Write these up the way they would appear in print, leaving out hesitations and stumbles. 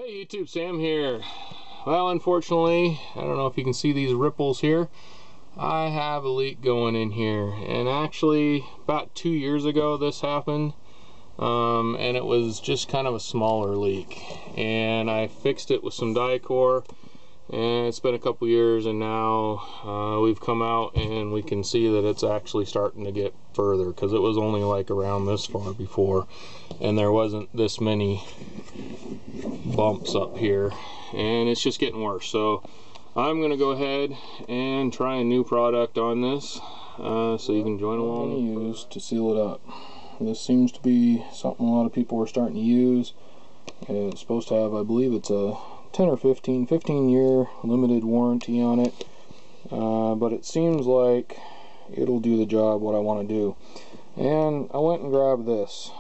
Hey YouTube, Sam here. Well, unfortunately, I don't know if you can see these ripples here. I have a leak going in here, and actually about 2 years ago this happened, and it was just kind of a smaller leak, and I fixed it with some Dicor, and it's been a couple years, and now we've come out and we can see that it's actually starting to get further, because it was only like around this far before, and there wasn't this many bumps up here, and it's just getting worse. So I'm gonna go ahead and try a new product on this, so you can join along. I'm gonna use to seal it up. This seems to be something a lot of people are starting to use. It's supposed to have, I believe it's a 10 or 15 year limited warranty on it, but it seems like it'll do the job what I want to do. And I went and grabbed this.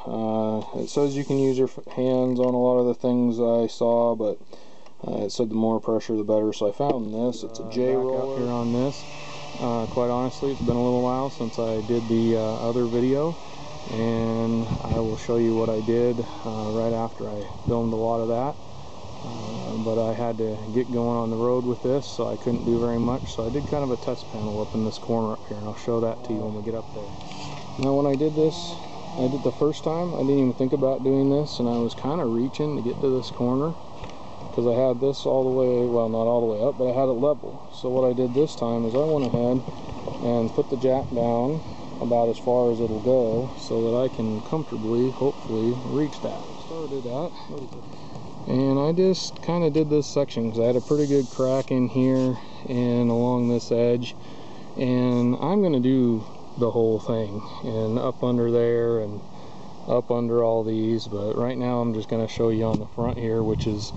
It says you can use your hands on a lot of the things I saw, but it said the more pressure the better, so I found this. It's a J roller here on this. Quite honestly, it's been a little while since I did the other video, and I will show you what I did right after I filmed a lot of that. But I had to get going on the road with this, so I couldn't do very much, so I did kind of a test panel up in this corner up here, and I'll show that to you when we get up there. Now when I did this, I did the first time, I didn't even think about doing this, and I was kind of reaching to get to this corner because I had this all the way, well, not all the way up, but I had it level. So what I did this time is I went ahead and put the jack down about as far as it'll go so that I can comfortably, hopefully, reach that. Started out, and I just kind of did this section because I had a pretty good crack in here and along this edge, and I'm going to do the whole thing and up under there and up under all these, but right now I'm just going to show you on the front here, which is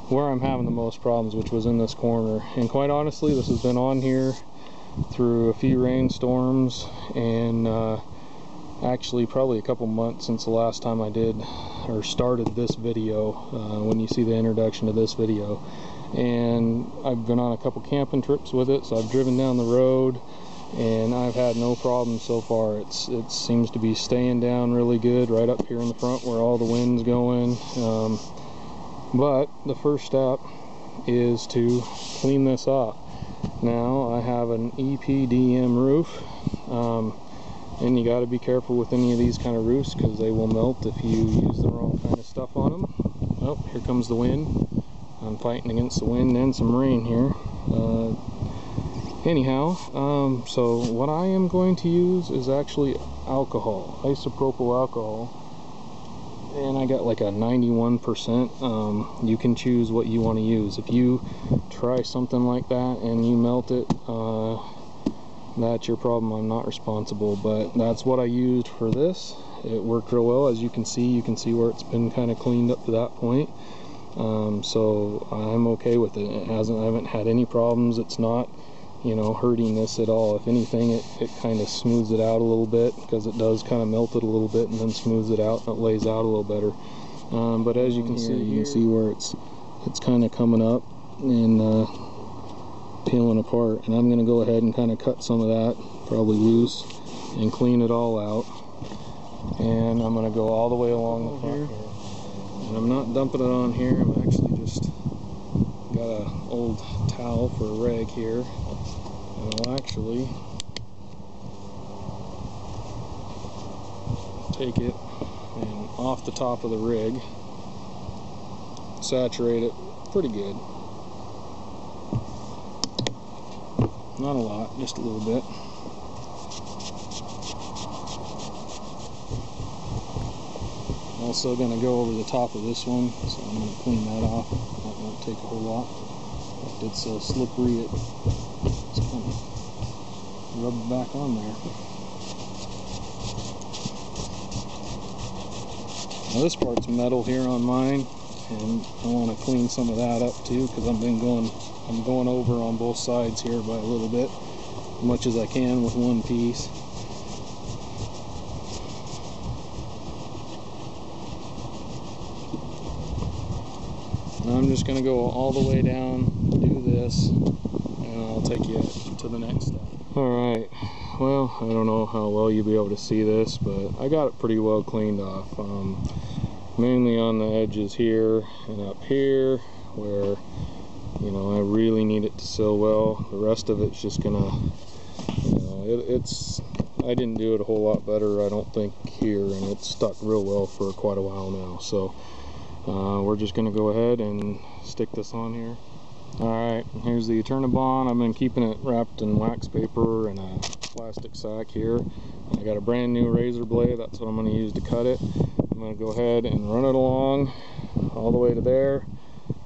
where I'm having the most problems, which was in this corner. And quite honestly, this has been on here through a few rainstorms, and actually probably a couple months since the last time I did or started this video, when you see the introduction to this video. And I've been on a couple camping trips with it, so I've driven down the road and I've had no problems so far. It seems to be staying down really good right up here in the front where all the wind's going. But the first step is to clean this off. Now I have an EPDM roof, and you got to be careful with any of these kind of roofs because they will melt if you use the wrong kind of stuff on them. Oh, here comes the wind. I'm fighting against the wind and some rain here. Anyhow, so what I am going to use is actually alcohol, isopropyl alcohol, and I got like a 91%. You can choose what you want to use. If you try something like that and you melt it, that's your problem. I'm not responsible, but that's what I used for this. It worked real well. As you can see where it's been kind of cleaned up to that point. So I'm okay with it. I haven't had any problems. It's not, you know, hurting this at all. If anything, it kind of smooths it out a little bit, because it does kind of melt it a little bit and then smooths it out, and it lays out a little better. But as you can see where it's kind of coming up and peeling apart, and I'm going to go ahead and kind of cut some of that, probably loose, and clean it all out. And I'm going to go all the way along the front here, and I'm not dumping it on here. I'm actually just got a old towel for a rag here, and I'll actually take it and off the top of the rig, saturate it pretty good. Not a lot, just a little bit. Also going to go over the top of this one, so I'm going to clean that off. That won't take a whole lot. It's so slippery, it's kind of rub it back on there. Now this part's metal here on mine, and I want to clean some of that up too, because I'm going over on both sides here by a little bit, as much as I can with one piece. I'm just going to go all the way down, do this, and I'll take you to the next step. Alright, well, I don't know how well you'll be able to see this, but I got it pretty well cleaned off. mainly on the edges here and up here where, you know, I really need it to seal well. The rest of it's just gonna, you know, I didn't do it a whole lot better, I don't think, here, and it's stuck real well for quite a while now. So we're just gonna go ahead and stick this on here. Alright, here's the Eternabond. I've been keeping it wrapped in wax paper and a plastic sack here. I got a brand new razor blade, that's what I'm going to use to cut it. I'm going to go ahead and run it along all the way to there,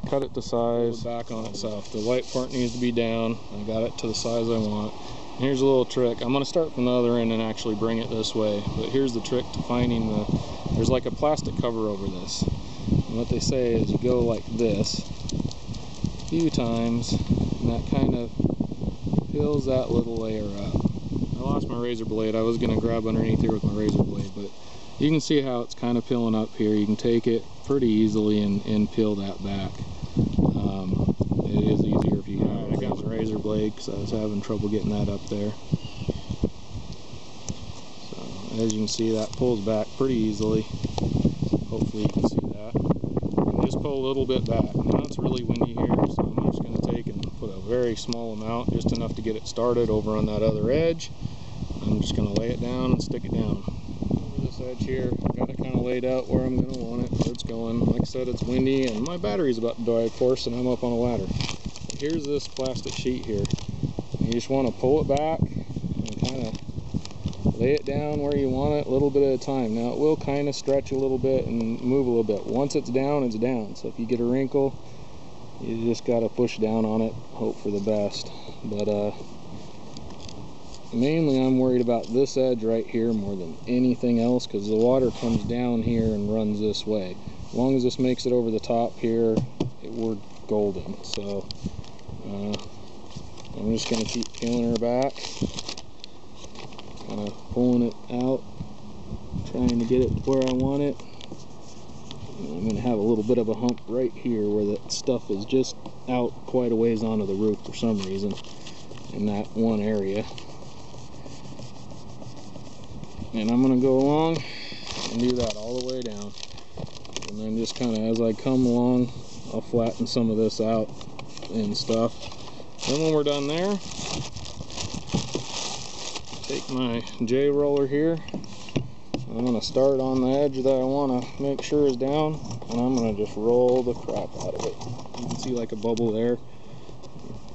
cut it to size, back on itself. The white part needs to be down. I got it to the size I want. And here's a little trick. I'm going to start from the other end and actually bring it this way. But here's the trick to finding there's like a plastic cover over this. And what they say is you go like this a few times, and that kind of peels that little layer up. I lost my razor blade. I was going to grab underneath here with my razor blade, but you can see how it's kind of peeling up here. You can take it pretty easily and peel that back. It is easier if you have it. I got my razor blade because I was having trouble getting that up there. So as you can see, that pulls back pretty easily. Hopefully you can see that. And just pull a little bit back. Now it's really windy here, so I'm just going to take and put a very small amount, just enough to get it started over on that other edge. I'm just going to lay it down and stick it down. Over this edge here, I've got it kind of laid out where I'm going to want it, where it's going. Like I said, it's windy and my battery's about to die, of course, and I'm up on a ladder. Here's this plastic sheet here. You just want to pull it back and kind of lay it down where you want it, a little bit at a time. Now it will kind of stretch a little bit and move a little bit. Once it's down, it's down. So if you get a wrinkle, you just got to push down on it, hope for the best. But mainly I'm worried about this edge right here more than anything else, because the water comes down here and runs this way. As long as this makes it over the top here, we're golden. So I'm just going to keep peeling her back, kind of pulling it out, trying to get it where I want it. And I'm going to have a little bit of a hump right here where that stuff is just out quite a ways onto the roof for some reason in that one area. And I'm going to go along and do that all the way down. And then just kind of as I come along, I'll flatten some of this out and stuff. Then when we're done there, take my J roller here. I'm going to start on the edge that I want to make sure is down, and I'm going to just roll the crap out of it. You can see like a bubble there.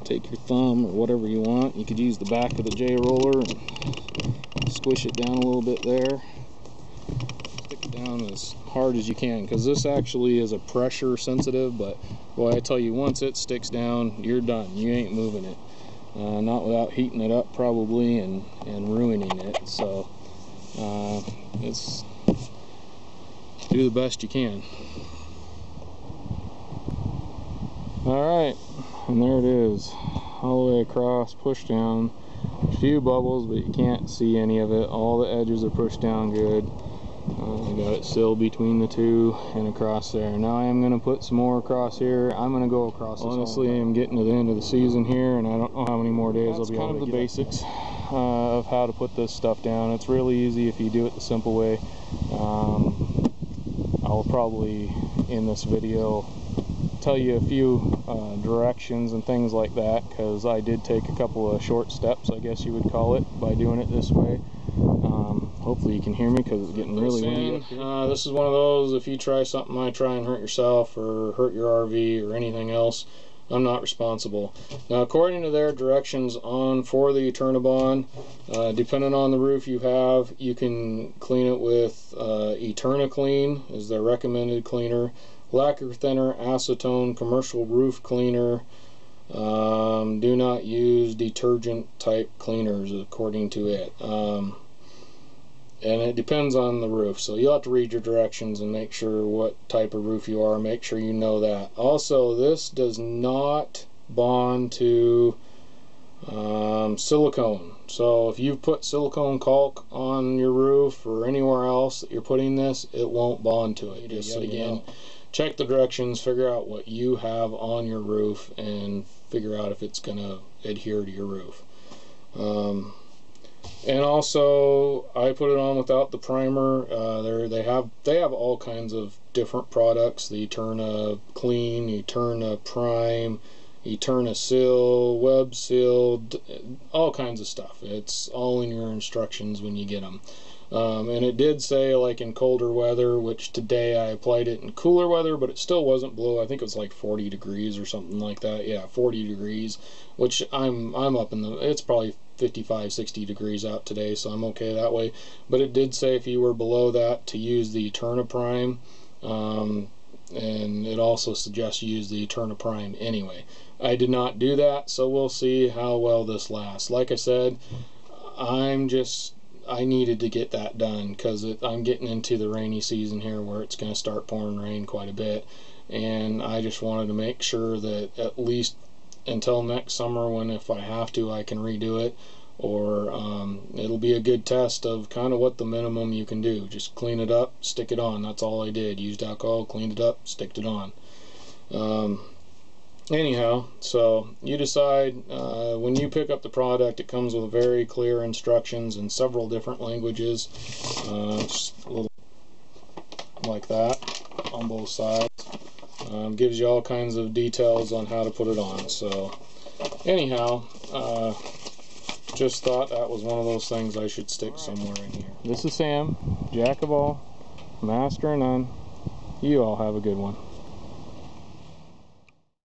Take your thumb or whatever you want. You could use the back of the J roller and squish it down a little bit there. Stick it down as hard as you can, because this actually is a pressure sensitive, but boy, I tell you, once it sticks down, you're done. You ain't moving it. Not without heating it up probably and ruining it. So it's do the best you can. Alright, and there it is, all the way across, pushed down. A few bubbles, but you can't see any of it. All the edges are pushed down good. I got it sealed between the two and across there. Now I am going to put some more across here. I'm going to go across this. Honestly, I'm getting to the end of the season here, and I don't know how many more days I'll be able to get. That's kind of the basics of how to put this stuff down. It's really easy if you do it the simple way. I'll probably, in this video, tell you a few directions and things like that, because I did take a couple of short steps, I guess you would call it, by doing it this way. Hopefully you can hear me because it's getting really windy. This is one of those, if you try something, I try and hurt yourself or hurt your RV or anything else, I'm not responsible. Now, according to their directions for the Eternabond, depending on the roof you have, you can clean it with EternaClean is their recommended cleaner, lacquer thinner, acetone, commercial roof cleaner. Do not use detergent type cleaners according to it. And it depends on the roof, so you'll have to read your directions and make sure what type of roof you are. Make sure you know that. Also, this does not bond to silicone. So if you've put silicone caulk on your roof or anywhere else that you're putting this, it won't bond to it. Just so again, check the directions, figure out what you have on your roof, and figure out if it's going to adhere to your roof. And also, I put it on without the primer. They have all kinds of different products: the Eterna Clean, Eterna Prime, Eterna Seal, Web Sealed, all kinds of stuff. It's all in your instructions when you get them. And it did say, like, in colder weather, which today I applied it in cooler weather, but it still wasn't below. I think it was like 40 degrees or something like that. Yeah, 40 degrees, which I'm up in the, it's probably 55, 60 degrees out today, so I'm okay that way. But it did say if you were below that to use the Eterna Prime, and it also suggests you use the Eterna Prime anyway. I did not do that, so we'll see how well this lasts. Like I said, I needed to get that done because I'm getting into the rainy season here where it's going to start pouring rain quite a bit, and I just wanted to make sure that at least until next summer, when if I have to, I can redo it, or it'll be a good test of kind of what the minimum you can do. Just clean it up, stick it on. That's all I did. Used alcohol, cleaned it up, sticked it on. Anyhow, so you decide. When you pick up the product, it comes with very clear instructions in several different languages, just a little like that on both sides. Gives you all kinds of details on how to put it on. So anyhow, just thought that was one of those things I should stick somewhere in here. This is Sam, Jack of all, Master of none. You all have a good one.